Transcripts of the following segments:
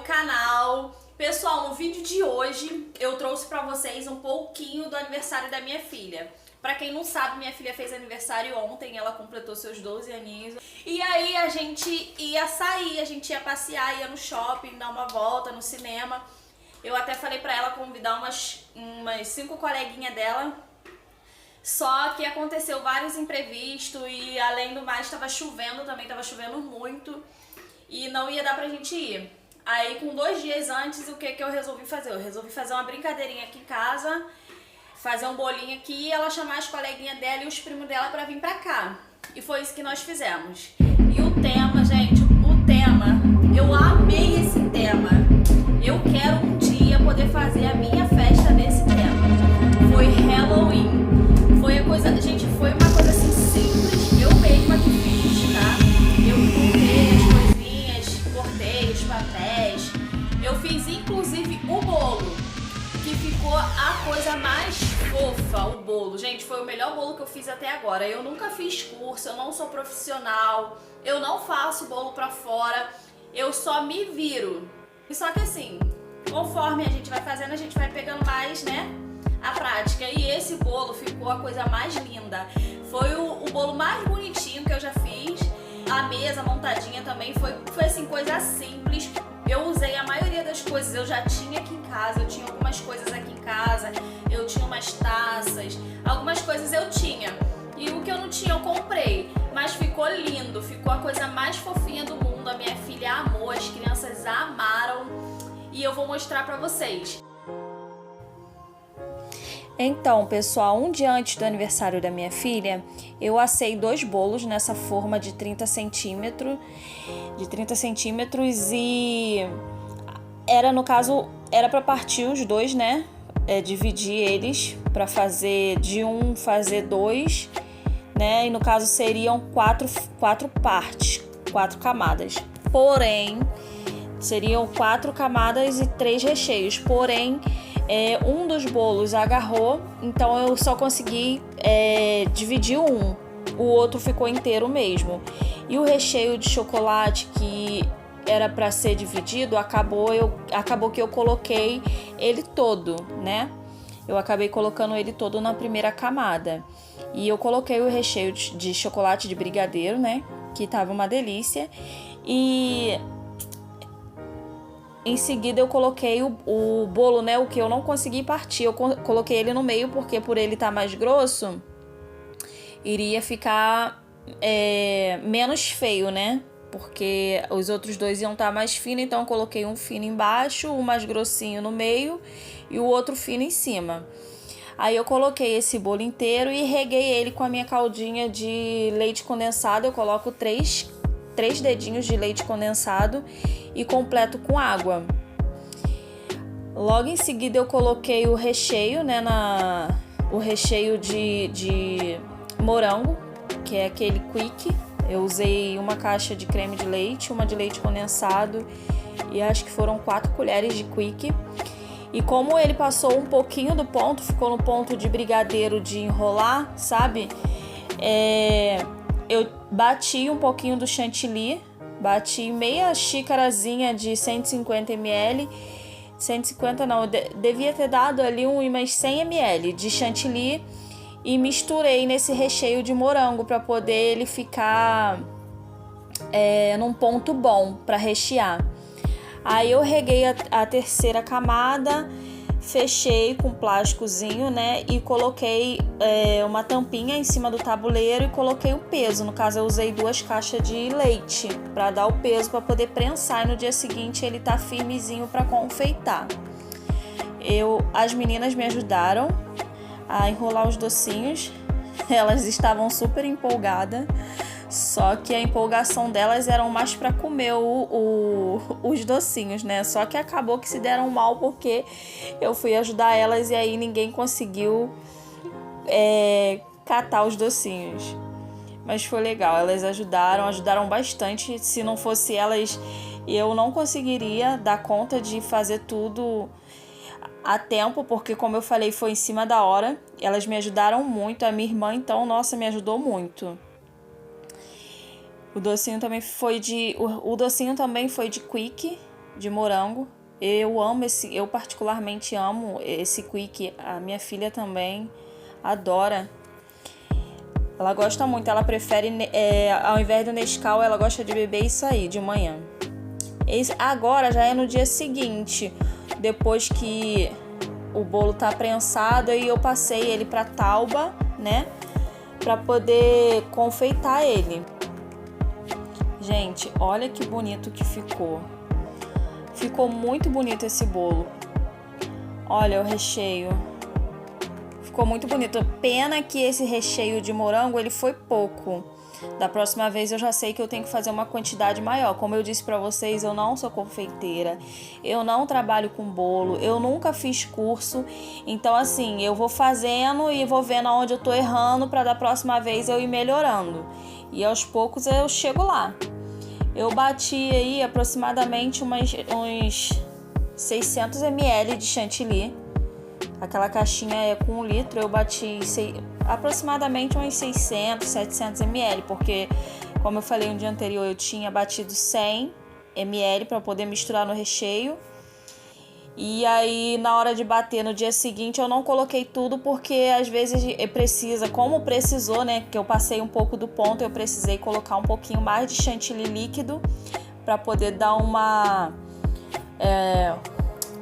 canal. Pessoal, no vídeo de hoje eu trouxe pra vocês um pouquinho do aniversário da minha filha. Pra quem não sabe, minha filha fez aniversário ontem, ela completou seus 12 aninhos. E aí a gente ia sair, a gente ia passear, ia no shopping, dar uma volta no cinema. Eu até falei pra ela convidar umas 5 coleguinhas dela. Só que aconteceu vários imprevistos e além do mais tava chovendo também, tava chovendo muito. E não ia dar pra gente ir. Aí com 2 dias antes, o que eu resolvi fazer? Eu resolvi fazer uma brincadeirinha aqui em casa, fazer um bolinho aqui e ela chamar as coleguinhas dela e os primos dela pra vir pra cá. E foi isso que nós fizemos. E o tema, gente, eu amei esse tema. Eu quero um dia poder fazer a minha festa nesse tema. Foi Halloween. Foi a coisa, gente, foi uma coisa assim simples. Eu mesma que fiz, tá? Eu cortei as coisinhas, cortei os papéis. Eu fiz inclusive o bolo, que ficou a coisa mais fofa, o bolo. Gente, foi o melhor bolo que eu fiz até agora. Eu nunca fiz curso, eu não sou profissional, eu não faço bolo pra fora, eu só me viro. E só que assim, conforme a gente vai fazendo, a gente vai pegando mais, né, a prática. E esse bolo ficou a coisa mais linda. Foi o bolo mais bonitinho que eu já fiz. A mesa montadinha também foi assim, coisa simples. Eu usei a maioria das coisas, eu já tinha aqui em casa, eu tinha algumas coisas aqui em casa, eu tinha umas taças, algumas coisas eu tinha. E o que eu não tinha eu comprei, mas ficou lindo, ficou a coisa mais fofinha do mundo. A minha filha amou, as crianças amaram e eu vou mostrar pra vocês. Então, pessoal, um dia antes do aniversário da minha filha, eu assei 2 bolos nessa forma de 30 centímetros e no caso, era para partir os 2, né? Dividir eles para fazer de um, fazer 2, né? E no caso seriam 4 partes, 4 camadas. Porém, seriam 4 camadas e 3 recheios. Porém, um dos bolos agarrou, então eu só consegui dividir um. O outro ficou inteiro mesmo. E o recheio de chocolate que era para ser dividido, acabou que eu coloquei ele todo, né? Eu acabei colocando ele todo na primeira camada. E eu coloquei o recheio de chocolate de brigadeiro, né? Que tava uma delícia. E em seguida eu coloquei o bolo, né? O que eu não consegui partir. Eu coloquei ele no meio porque por ele estar mais grosso, iria ficar menos feio, né? Porque os outros 2 iam estar mais finos, então eu coloquei um fino embaixo, um mais grossinho no meio e o outro fino em cima. Aí eu coloquei esse bolo inteiro e reguei ele com a minha caldinha de leite condensado. Eu coloco 3 dedinhos de leite condensado e completo com água. Logo em seguida eu coloquei o recheio, né, o recheio de morango, que é aquele quick. Eu usei uma caixa de creme de leite, uma de leite condensado e acho que foram 4 colheres de quick. E como ele passou um pouquinho do ponto, ficou no ponto de brigadeiro de enrolar, sabe? Eu bati um pouquinho do chantilly, bati meia xícarazinha de 150 ml, 150 não, devia ter dado ali umas 100 ml de chantilly e misturei nesse recheio de morango para poder ele ficar num ponto bom para rechear. Aí eu reguei a terceira camada, fechei com plásticozinho, né? E coloquei uma tampinha em cima do tabuleiro e coloquei o peso. No caso, eu usei 2 caixas de leite para dar o peso, para poder prensar e no dia seguinte ele tá firmezinho para confeitar. As meninas me ajudaram a enrolar os docinhos. Elas estavam super empolgadas. Só que a empolgação delas era mais para comer os docinhos, né? Só que acabou que se deram mal porque eu fui ajudar elas e aí ninguém conseguiu catar os docinhos. Mas foi legal, elas ajudaram bastante. Se não fosse elas, eu não conseguiria dar conta de fazer tudo a tempo, porque como eu falei, foi em cima da hora. Elas me ajudaram muito, a minha irmã então, nossa, me ajudou muito. O docinho também foi de quick, de morango. Eu particularmente amo esse quick, a minha filha também adora. Ela gosta muito, ela prefere, ao invés do Nescau, ela gosta de beber isso aí de manhã. Agora já é no dia seguinte, depois que o bolo tá prensado, e eu passei ele pra tauba, né, pra poder confeitar ele. Gente, olha que bonito que ficou. Ficou muito bonito esse bolo. Olha o recheio. Ficou muito bonito. Pena que esse recheio de morango, ele foi pouco. Da próxima vez eu já sei que eu tenho que fazer uma quantidade maior. Como eu disse pra vocês, eu não sou confeiteira. Eu não trabalho com bolo. Eu nunca fiz curso. Então, assim, eu vou fazendo e vou vendo aonde eu tô errando pra da próxima vez eu ir melhorando. E aos poucos eu chego lá. Eu bati aí aproximadamente uns 600 ml de chantilly. Aquela caixinha é com 1 litro, eu bati aproximadamente uns 600, 700 ml, porque, como eu falei no dia anterior, eu tinha batido 100 ml para poder misturar no recheio. E aí, na hora de bater no dia seguinte, eu não coloquei tudo, porque às vezes precisa, como precisou, né, que eu passei um pouco do ponto, eu precisei colocar um pouquinho mais de chantilly líquido para poder dar uma...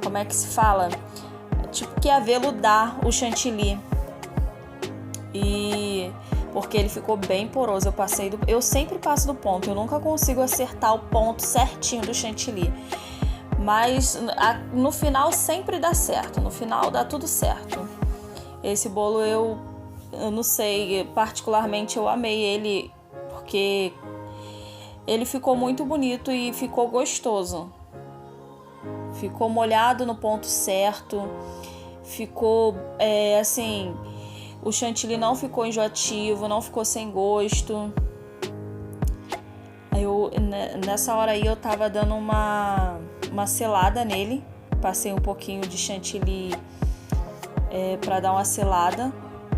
como é que se fala? Tipo que aveludar o chantilly. E porque ele ficou bem poroso, eu sempre passo do ponto, eu nunca consigo acertar o ponto certinho do chantilly. Mas no final sempre dá certo, no final dá tudo certo. Esse bolo eu não sei, particularmente eu amei ele, porque ele ficou muito bonito e ficou gostoso. Ficou molhado no ponto certo, ficou assim, o chantilly não ficou enjoativo, não ficou sem gosto. Nessa hora aí eu tava dando uma selada nele, passei um pouquinho de chantilly para dar uma selada,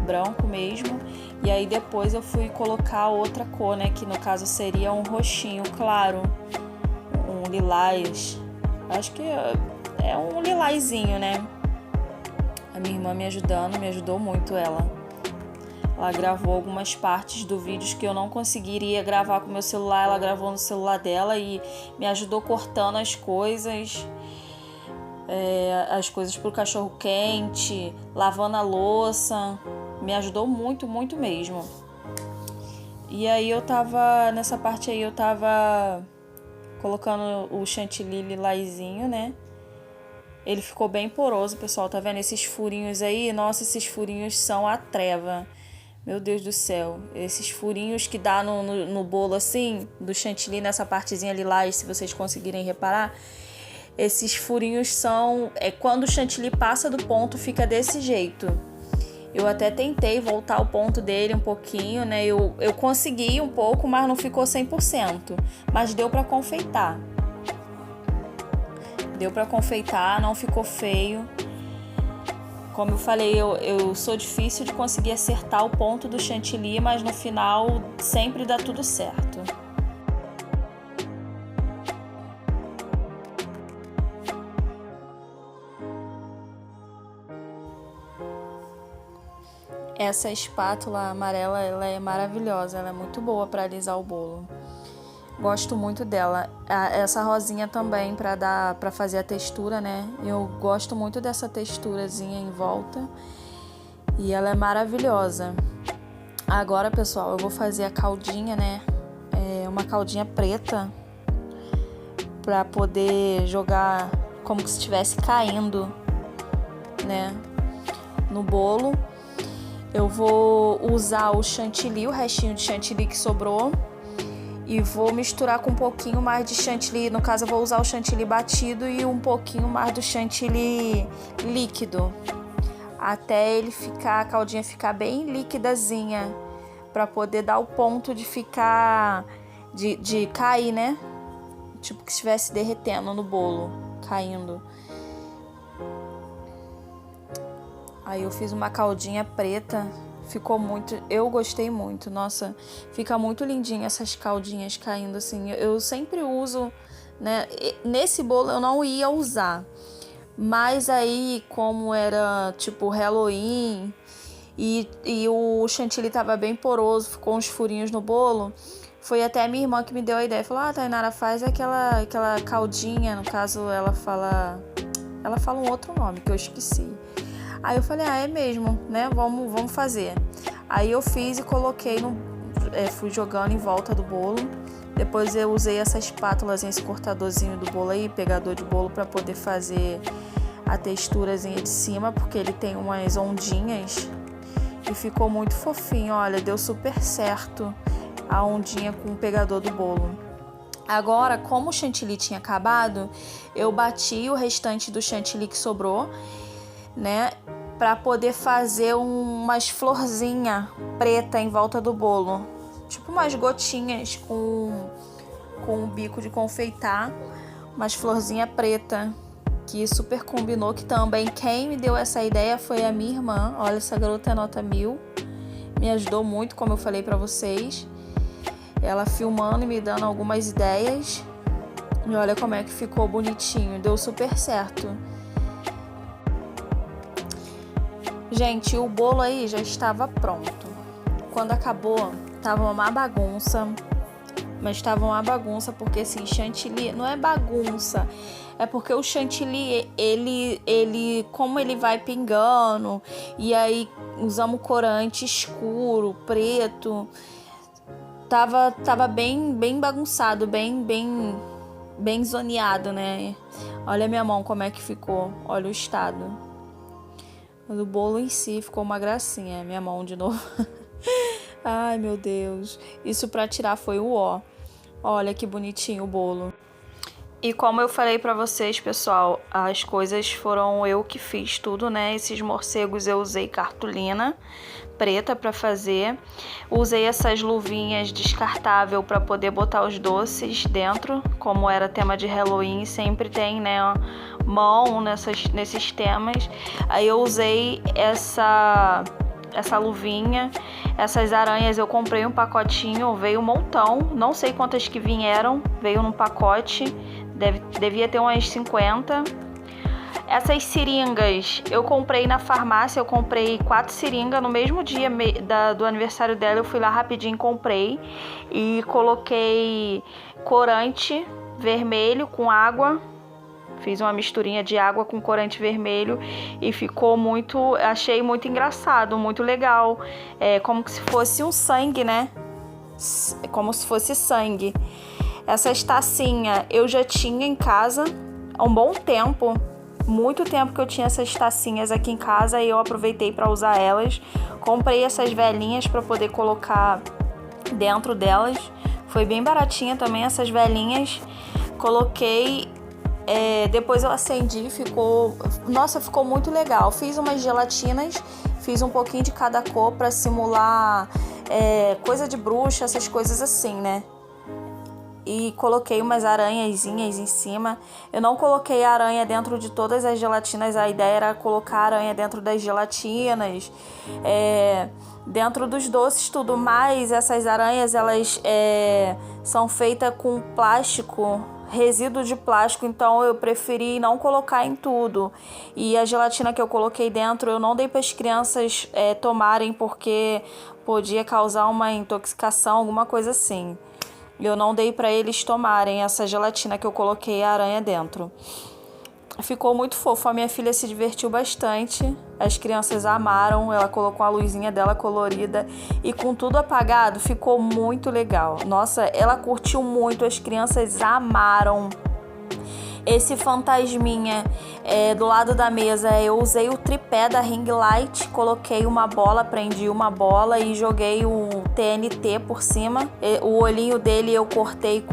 branco mesmo, e aí depois eu fui colocar outra cor, né, que no caso seria um roxinho claro, um lilás, acho que é um lilazinho, né. A minha irmã me ajudou muito ela gravou algumas partes do vídeo que eu não conseguiria gravar com meu celular, ela gravou no celular dela e me ajudou cortando as coisas pro cachorro quente, lavando a louça, me ajudou muito, muito mesmo. E aí nessa parte aí eu tava colocando o chantilly lilazinho, né? Ele ficou bem poroso, pessoal, tá vendo esses furinhos aí? Nossa, esses furinhos são a treva. Meu Deus do céu, esses furinhos que dá no bolo assim, do chantilly nessa partezinha lilás, se vocês conseguirem reparar, esses furinhos são... quando o chantilly passa do ponto, fica desse jeito. Eu até tentei voltar o ponto dele um pouquinho, né? Eu consegui um pouco, mas não ficou 100%. Mas deu pra confeitar. Não ficou feio. Como eu falei, eu sou difícil de conseguir acertar o ponto do chantilly, mas no final sempre dá tudo certo. Essa espátula amarela, ela é maravilhosa, ela é muito boa para alisar o bolo. Gosto muito dela. Essa rosinha também para fazer a textura, né? Eu gosto muito dessa texturazinha em volta. E ela é maravilhosa. Agora, pessoal, eu vou fazer a caldinha, né? Uma caldinha preta para poder jogar como se estivesse caindo, né? No bolo. Eu vou usar o chantilly, o restinho de chantilly que sobrou. E vou misturar com um pouquinho mais de chantilly. No caso, eu vou usar o chantilly batido e um pouquinho mais do chantilly líquido. Até a caldinha ficar bem liquidazinha. Pra poder dar o ponto de ficar... De cair, né? Tipo que estivesse derretendo no bolo. Caindo. Aí eu fiz uma caldinha preta. Ficou muito... Eu gostei muito. Nossa, fica muito lindinho essas caldinhas caindo assim. Eu sempre uso né? Nesse bolo eu não ia usar. Mas aí, como era tipo Halloween e o chantilly tava bem poroso, ficou uns furinhos no bolo, foi até a minha irmã que me deu a ideia. Falou, Tainara, faz aquela caldinha. No caso, ela fala um outro nome que eu esqueci. Aí eu falei, é mesmo, né? Vamos fazer. Aí eu fiz e coloquei fui jogando em volta do bolo. Depois eu usei essa espátula, esse cortadorzinho do bolo aí, pegador de bolo, para poder fazer a texturazinha de cima, porque ele tem umas ondinhas e ficou muito fofinho. Olha, deu super certo a ondinha com o pegador do bolo. Agora, como o chantilly tinha acabado, eu bati o restante do chantilly que sobrou, né, para poder fazer umas florzinhas preta em volta do bolo. Tipo umas gotinhas com um bico de confeitar, umas florzinha preta, que super combinou, que também quem me deu essa ideia foi a minha irmã. Olha, essa garota é nota 1000, me ajudou muito, como eu falei pra vocês, ela filmando e me dando algumas ideias, e olha como é que ficou bonitinho, deu super certo. Gente, o bolo aí já estava pronto. Quando acabou, tava uma bagunça. Mas tava uma bagunça porque, assim, chantilly não é bagunça. É porque o chantilly, ele como ele vai pingando, e aí usamos corante escuro, preto, tava bem bagunçado, bem zoneado, né? Olha a minha mão como é que ficou, olha o estado. O bolo em si ficou uma gracinha. Minha mão de novo. Ai, meu Deus. Isso pra tirar foi o ó. Olha que bonitinho o bolo. E como eu falei pra vocês, pessoal, as coisas foram eu que fiz tudo, né? Esses morcegos eu usei cartolina preta pra fazer. Usei essas luvinhas descartável pra poder botar os doces dentro. Como era tema de Halloween, sempre tem, né, mão nesses temas. Aí eu usei essa luvinha. Essas aranhas eu comprei um pacotinho, veio um montão, não sei quantas que vieram, veio num pacote, devia ter umas 50. Essas seringas eu comprei na farmácia, eu comprei 4 seringas no mesmo dia do aniversário dela. Eu fui lá rapidinho, comprei e coloquei corante vermelho com água. Fiz uma misturinha de água com corante vermelho e ficou achei muito engraçado, muito legal. É como se fosse um sangue, né? Como se fosse sangue. Essas tacinhas eu já tinha em casa há um bom tempo. Muito tempo que eu tinha essas tacinhas aqui em casa e eu aproveitei para usar elas. Comprei essas velinhas para poder colocar dentro delas. Foi bem baratinha também essas velinhas. Coloquei... depois eu acendi, ficou muito legal. Fiz umas gelatinas, fiz um pouquinho de cada cor para simular coisa de bruxa, essas coisas assim, né? E coloquei umas aranhazinhas em cima. Eu não coloquei aranha dentro de todas as gelatinas, a ideia era colocar aranha dentro das gelatinas, dentro dos doces, tudo mais. Essas aranhas, elas são feitas com plástico, resíduo de plástico, então eu preferi não colocar em tudo. E a gelatina que eu coloquei dentro, eu não dei para as crianças tomarem, porque podia causar uma intoxicação, alguma coisa assim. Eu não dei para eles tomarem essa gelatina que eu coloquei a aranha dentro. Ficou muito fofo, a minha filha se divertiu bastante, as crianças amaram, ela colocou a luzinha dela colorida e com tudo apagado ficou muito legal. Nossa, ela curtiu muito, as crianças amaram. Esse fantasminha do lado da mesa, eu usei o tripé da ring light, coloquei uma bola, prendi uma bola e joguei o TNT por cima. O olhinho dele eu cortei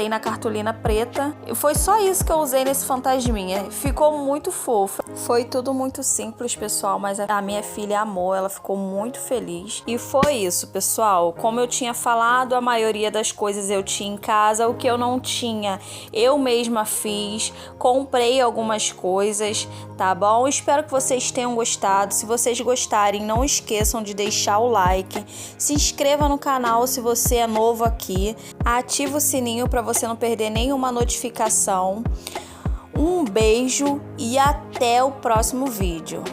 na cartolina preta. Foi só isso que eu usei nesse fantasminha. Ficou muito fofo. Foi tudo muito simples, pessoal, mas a minha filha amou, ela ficou muito feliz. E foi isso, pessoal. Como eu tinha falado, a maioria das coisas eu tinha em casa. O que eu não tinha, eu mesma fiz. Comprei algumas coisas, tá bom? Espero que vocês tenham gostado. Se vocês gostarem, não esqueçam de deixar o like. Se inscreva no canal se você é novo aqui. Ativa o sininho sininho para você não perder nenhuma notificação. Um beijo e até o próximo vídeo.